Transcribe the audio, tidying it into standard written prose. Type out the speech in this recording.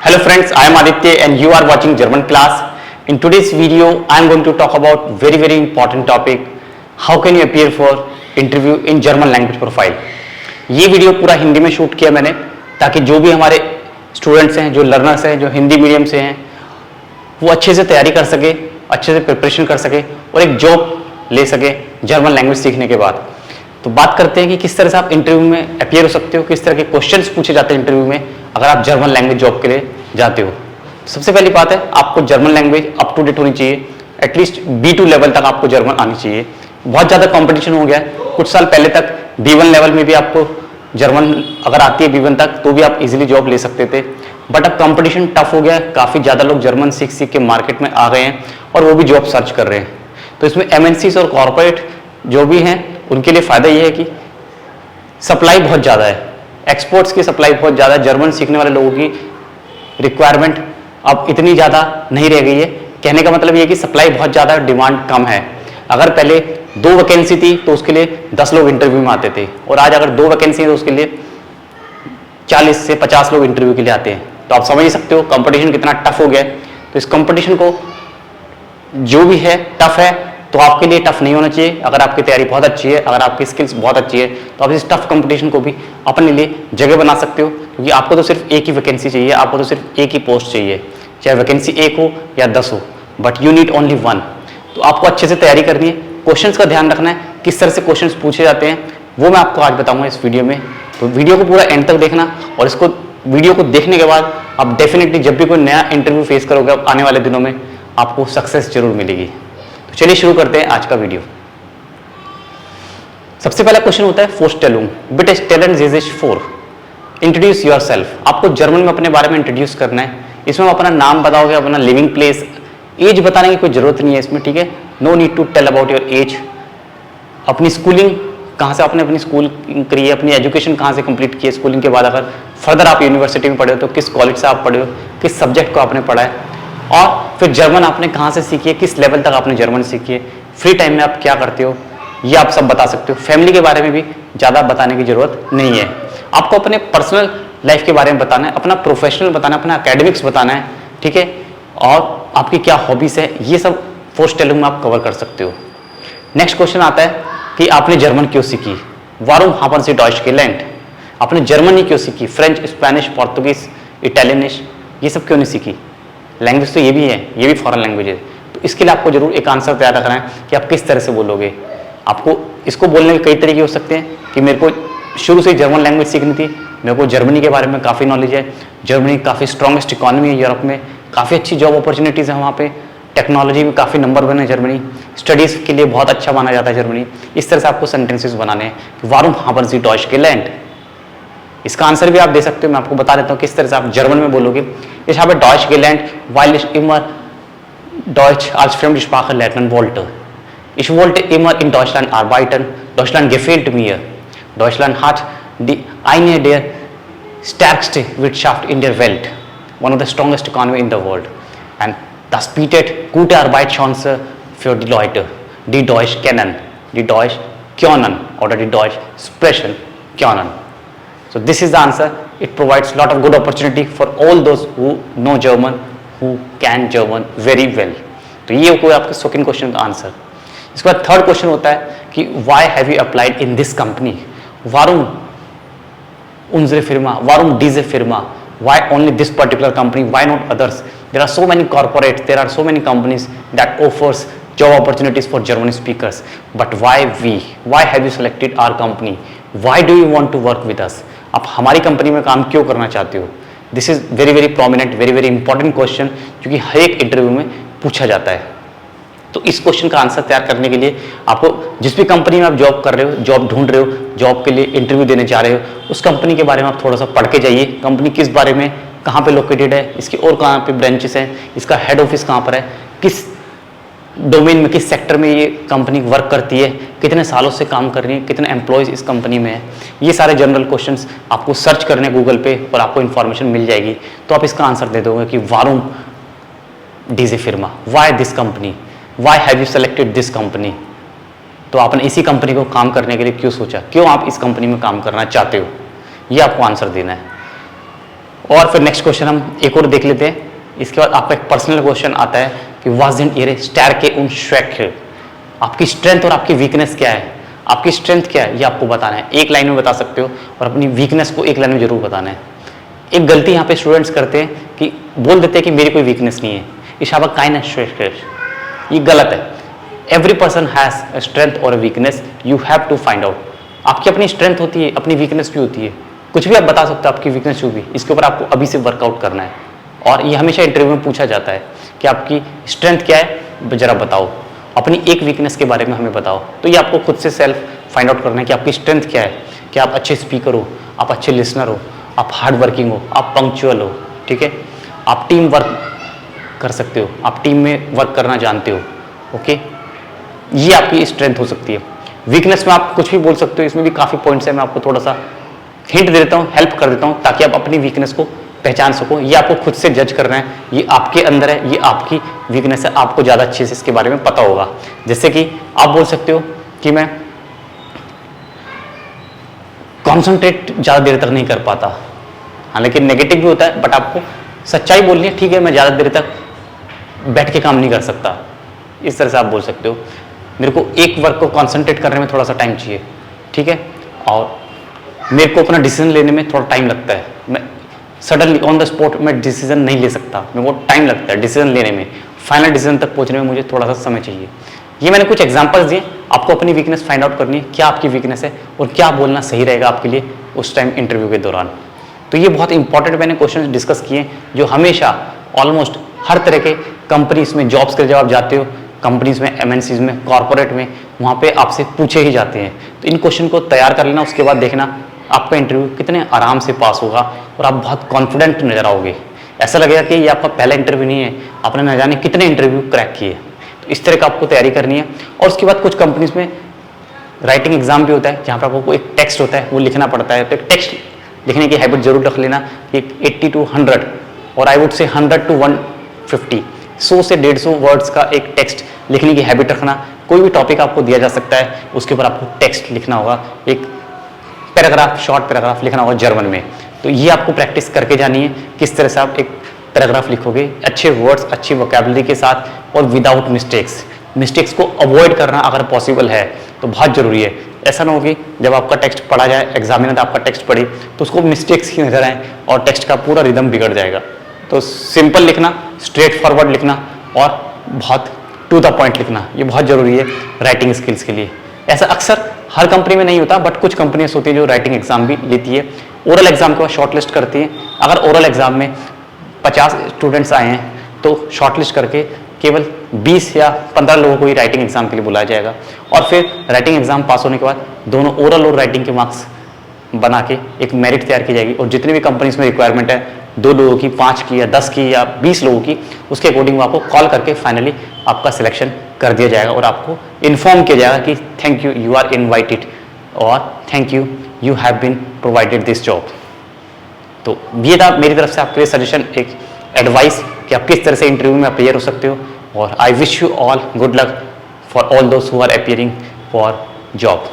Hello friends, I am Aditya and you are watching German class. In today's video, I am going to talk about very important topic. How can you appear for interview in German language profile? ये video पूरा हिंदी में shoot किया मैंने ताकि जो भी हमारे students हैं, जो लर्नर्स हैं, जो हिंदी मीडियम से हैं, वो अच्छे से तैयारी कर सके, अच्छे से प्रिपरेशन कर सके और एक जॉब ले सके जर्मन लैंग्वेज सीखने के बाद। तो बात करते हैं कि किस तरह से आप इंटरव्यू में अपीयर हो सकते हो, किस तरह के क्वेश्चंस पूछे जाते हैं इंटरव्यू में अगर आप जर्मन लैंग्वेज जॉब के लिए जाते हो। सबसे पहली बात है, आपको German language up to date होनी चाहिए, एटलीस्ट B2 लेवल तक आपको जर्मन आनी चाहिए। बहुत ज़्यादा कंपटीशन हो गया है, कुछ साल पहले तक B1 लेवल में भी आपको जर्मन अगर आती है B1 तक तो भी आप इजीली जॉब ले सकते थे, बट अब कंपटीशन टफ हो गया है। काफ़ी ज़्यादा लोग जर्मन सीख के मार्केट में आ गए हैं और वो भी जॉब सर्च कर रहे हैं। तो इसमें MNCs और कॉर्पोरेट जो भी हैं उनके लिए फ़ायदा ये है कि सप्लाई बहुत ज़्यादा है, एक्सपोर्ट्स की सप्लाई बहुत ज़्यादा है। जर्मन सीखने वाले लोगों की रिक्वायरमेंट अब इतनी ज़्यादा नहीं रह गई है। कहने का मतलब ये है कि सप्लाई बहुत ज़्यादा है, डिमांड कम है। अगर पहले 2 वैकेंसी थी तो उसके लिए 10 लोग इंटरव्यू में आते थे, और आज अगर 2 वैकेंसी है तो उसके लिए 40 से 50 लोग इंटरव्यू के लिए आते हैं। तो आप समझ ही सकते हो कंपटीशन कितना टफ हो गया है। तो इस कंपटीशन को जो भी है टफ है, तो आपके लिए टफ नहीं होना चाहिए। अगर आपकी तैयारी बहुत अच्छी है, अगर आपकी स्किल्स बहुत अच्छी है, तो आप इस टफ कंपटीशन को भी अपने लिए जगह बना सकते हो, क्योंकि आपको तो सिर्फ एक ही वैकेंसी चाहिए, आपको तो सिर्फ एक ही पोस्ट चाहिए, चाहे वैकेंसी 1 हो या 10 हो, बट यू नीड ओनली 1। तो आपको अच्छे से तैयारी करनी है, क्वेश्चंस का ध्यान रखना है, किस तरह से क्वेश्चंस पूछे जाते हैं वो मैं आपको आज बताऊंगा इस वीडियो में। तो वीडियो को पूरा एंड तक देखना, और इसको वीडियो को देखने के बाद आप डेफिनेटली जब भी कोई नया इंटरव्यू फेस करोगे आने वाले दिनों में, आपको सक्सेस जरूर मिलेगी। तो चलिए शुरू करते हैं आज का वीडियो। सबसे पहला क्वेश्चन होता है फोर्स्टेलुंग बिटे स्टेलन ज़ेज़िश फोर, इंट्रोड्यूस योरसेल्फ। आपको जर्मन में अपने बारे में इंट्रोड्यूस करना है। इसमें आप अपना नाम बताओगे, अपना लिविंग प्लेस, एज बताने की कोई जरूरत नहीं है इसमें, ठीक है। No need to tell about your age. अपनी स्कूलिंग कहाँ से आपने अपनी स्कूल करी है, अपनी एजुकेशन कहाँ से कंप्लीट की है, स्कूलिंग के बाद अगर फर्दर आप यूनिवर्सिटी में पढ़े हो तो किस कॉलेज से आप पढ़े हो, किस सब्जेक्ट को आपने पढ़ा है, और फिर जर्मन आपने कहाँ से सीखी है, किस लेवल तक आपने जर्मन सीखी है, फ्री टाइम में आप क्या करते हो, ये आप सब बता सकते हो। फैमिली के बारे में भी ज़्यादा बताने की जरूरत नहीं है। आपको अपने पर्सनल लाइफ के बारे में बताना है, अपना प्रोफेशनल बताना है, अपना एकेडमिक्स बताना है, ठीक है, और आपकी क्या हॉबीज है, ये सब फोर्स्टेलुंग में आप कवर कर सकते हो। नेक्स्ट क्वेश्चन आता है कि आपने जर्मन क्यों सीखी, वारुम haben Sie Deutsch gelernt। आपने जर्मन ही क्यों सीखी, फ्रेंच, स्पेनिश, पोर्तुगीज, इटालियनिश, ये सब क्यों नहीं सीखी। लैंग्वेज तो ये भी है, ये भी फॉरेन लैंग्वेज है। तो इसके लिए आपको जरूर एक आंसर तैयार रखना है कि आप किस तरह से बोलोगे। आपको इसको बोलने के कई तरीके हो सकते हैं कि मेरे को शुरू से जर्मन लैंग्वेज सीखनी थी, मेरे को जर्मनी के बारे में काफ़ी नॉलेज है, जर्मनी काफ़ी स्ट्रॉन्गेस्ट इकॉनमी है यूरोप में, काफ़ी अच्छी जॉब अपॉर्चुनिटीज़ है वहाँ पे, टेक्नोलॉजी में काफ़ी नंबर 1 है जर्मनी, स्टडीज़ के लिए बहुत अच्छा माना जाता है जर्मनी। इस तरह से आपको सेंटेंसेस बनाने हैं कि वारुम haben Sie Deutsch gelernt। इसका आंसर भी आप दे सकते हो, मैं आपको बता देता हूँ किस तरह से आप जर्मन में बोलोगे। Ich habe Deutsch gelernt, weil ich immer Deutsch als Fremdsprache lernen wollte. Ich wollte immer in Deutschland arbeiten. Deutschland gefällt mir. Deutschland hat eine der stärkste Wirtschaft in der Welt, one of the strongest economy in the world, and das bietet gute Arbeitschancen für die Leute, die Deutsch kennen, die Deutsch können oder die Deutsch sprechen können. So this is the answer. It provides a lot of good opportunity for all those who know German, who can German very well. तो ये कोई आपके second question का answer. इसके बाद third question होता है कि why have you applied in this company? Warum unsere Firma? Warum diese Firma? Why only this particular company? Why not others? There are so many corporates, there are so many companies that offers job opportunities for German speakers. But why we? Why have you selected our company? Why do you want to work with us? आप हमारी company में काम क्यों करना चाहते हो। This is very prominent, very important question, क्योंकि हर एक इंटरव्यू में पूछा जाता है। तो इस क्वेश्चन का आंसर तैयार करने के लिए आपको जिस भी कंपनी में आप जॉब कर रहे हो, जॉब ढूंढ रहे हो, जॉब के लिए इंटरव्यू देने जा रहे हो, उस कंपनी के बारे में आप थोड़ा सा पढ़ के जाइए। कंपनी किस बारे में, कहाँ पे लोकेटेड है, इसकी और कहाँ पे ब्रांचेस हैं, इसका हेड ऑफिस कहाँ पर है, किस डोमेन में, किस सेक्टर में ये कंपनी वर्क करती है, कितने सालों से काम कर रही है, कितने एम्प्लॉयज़ इस कंपनी में है, ये सारे जनरल क्वेश्चंस आपको सर्च करने गूगल पे और आपको इन्फॉर्मेशन मिल जाएगी। तो आप इसका आंसर दे दोगे कि वारुम diese Firma, why this company, why have you selected this company। तो आपने इसी कंपनी को काम करने के लिए क्यों सोचा, क्यों आप इस कंपनी में काम करना चाहते हो, ये आपको आंसर देना है। और फिर नेक्स्ट क्वेश्चन हम एक और देख लेते हैं। इसके बाद आपका एक पर्सनल क्वेश्चन आता है कि was sind ihre Stärke und Schwäche, आपकी स्ट्रेंथ और आपकी वीकनेस क्या है। आपकी स्ट्रेंथ क्या है ये आपको बताना है, एक लाइन में बता सकते हो, और अपनी वीकनेस को एक लाइन में जरूर बताना है। एक गलती यहाँ पे स्टूडेंट्स करते हैं कि बोल देते हैं कि मेरी कोई वीकनेस नहीं है, ich habe keine Schwäche, ये गलत है। एवरी पर्सन हैज स्ट्रेंथ और weakness, you have to find out. आपकी अपनी स्ट्रेंथ होती है, अपनी वीकनेस भी होती है, कुछ भी आप बता सकते हो आपकी वीकनेस जो भी, इसके ऊपर आपको अभी से वर्कआउट करना है। और ये हमेशा इंटरव्यू में पूछा जाता है कि आपकी स्ट्रेंथ क्या है जरा बताओ, अपनी एक वीकनेस के बारे में हमें बताओ। तो ये आपको खुद से सेल्फ फाइंड आउट करना है कि आपकी स्ट्रेंथ क्या है, कि आप अच्छे स्पीकर हो, आप अच्छे लिसनर हो, आप हार्ड वर्किंग हो, आप पंक्चुअल हो, ठीक है, आप टीम वर्क कर सकते हो, आप टीम में वर्क करना जानते हो, ओके, ये आपकी स्ट्रेंथ हो सकती है। वीकनेस में आप कुछ भी बोल सकते हो, इसमें भी काफ़ी पॉइंट्स है, मैं आपको थोड़ा सा हिंट दे देता हूँ, हेल्प कर देता हूँ, ताकि आप अपनी वीकनेस को पहचान सको। ये आपको खुद से जज करना है, ये आपके अंदर है, ये आपकी वीकनेस है, आपको ज़्यादा अच्छे से इसके बारे में पता होगा। जैसे कि आप बोल सकते हो कि मैं कॉन्सेंट्रेट ज़्यादा देर तक नहीं कर पाता, हालांकि नेगेटिव भी होता है, बट आपको सच्चाई बोलनी है, ठीक है, मैं ज़्यादा देर तक बैठ के काम नहीं कर सकता, इस तरह से आप बोल सकते हो। मेरे को एक वर्क को कॉन्सेंट्रेट करने में थोड़ा सा टाइम चाहिए, ठीक है, और मेरे को अपना डिसीजन लेने में थोड़ा टाइम लगता है, मैं सडनली ऑन द स्पॉट मैं डिसीजन नहीं ले सकता, मेरे को टाइम लगता है डिसीजन लेने में, फाइनल डिसीजन तक पहुंचने में मुझे थोड़ा सा समय चाहिए। ये मैंने कुछ एग्जांपल्स दिए, आपको अपनी वीकनेस फाइंड आउट करनी है, क्या आपकी वीकनेस है और क्या बोलना सही रहेगा आपके लिए उस टाइम इंटरव्यू के दौरान। तो ये बहुत इंपॉर्टेंट मैंने क्वेश्चन डिस्कस किए, जो हमेशा ऑलमोस्ट हर तरह के कंपनीज में जॉब्स के जब आप जाते हो, कंपनीज में, एमएनसीज में, कॉर्पोरेट में, वहाँ पे आपसे पूछे ही जाते हैं। तो इन क्वेश्चन को तैयार कर लेना, उसके बाद देखना आपका इंटरव्यू कितने आराम से पास होगा और आप बहुत कॉन्फिडेंट नजर आओगे। ऐसा लगेगा कि ये आपका पहला इंटरव्यू नहीं है, आपने न जाने कितने इंटरव्यू क्रैक किए। तो इस तरह का आपको तैयारी करनी है। और उसके बाद कुछ कंपनीज में राइटिंग एग्जाम भी होता है, जहाँ पर आपको एक टेक्स्ट होता है, वो लिखना पड़ता है। तो एक टेक्स्ट लिखने की हैबिट जरूर रख लेना, कि 80 to 100 और आई वुड से 100 to 150, 100 से 150 वर्ड्स का एक टेक्स्ट लिखने की हैबिट रखना। कोई भी टॉपिक आपको दिया जा सकता है, उसके ऊपर आपको टेक्स्ट लिखना होगा, एक पैराग्राफ, शॉर्ट पैराग्राफ लिखना होगा जर्मन में। तो ये आपको प्रैक्टिस करके जानी है, किस तरह से आप एक पैराग्राफ लिखोगे, अच्छे वर्ड्स, अच्छी वोकैबुलरी के साथ और विदाउट मिस्टेक्स। मिस्टेक्स को अवॉइड करना अगर पॉसिबल है तो बहुत जरूरी है। ऐसा ना हो कि जब आपका टेक्स्ट पढ़ा जाए, एग्जामिनर आपका टेक्स्ट पढ़े तो उसको मिस्टेक्स ही नजर आए और टेक्स्ट का पूरा रिदम बिगड़ जाएगा। तो सिंपल लिखना, स्ट्रेट फॉरवर्ड लिखना और बहुत टू द पॉइंट लिखना, ये बहुत जरूरी है राइटिंग स्किल्स के लिए। ऐसा अक्सर हर कंपनी में नहीं होता, बट कुछ कंपनीज होती है जो राइटिंग एग्जाम भी लेती है। ओरल एग्जाम के बाद शॉर्टलिस्ट करती है। अगर ओरल एग्जाम में 50 स्टूडेंट्स आए हैं तो शॉर्टलिस्ट करके केवल 20 या 15 लोगों को ही राइटिंग एग्जाम के लिए बुलाया जाएगा। और फिर राइटिंग एग्जाम पास होने के बाद दोनों ओरल और राइटिंग के मार्क्स बना के एक मेरिट तैयार की जाएगी। और जितनी भी कंपनीज में रिक्वायरमेंट है, 2 लोगों की, 5 की या 10 की या 20 लोगों की, उसके अकॉर्डिंग आपको कॉल करके फाइनली आपका सिलेक्शन कर दिया जाएगा और आपको इन्फॉर्म किया जाएगा कि thank you, you are invited, और thank you, you have been provided this job. तो ये था मेरी तरफ से आपके लिए सजेशन, एक एडवाइस कि आप किस तरह से इंटरव्यू में अपेयर हो सकते हो। और I wish you all good luck for all those who are appearing for job.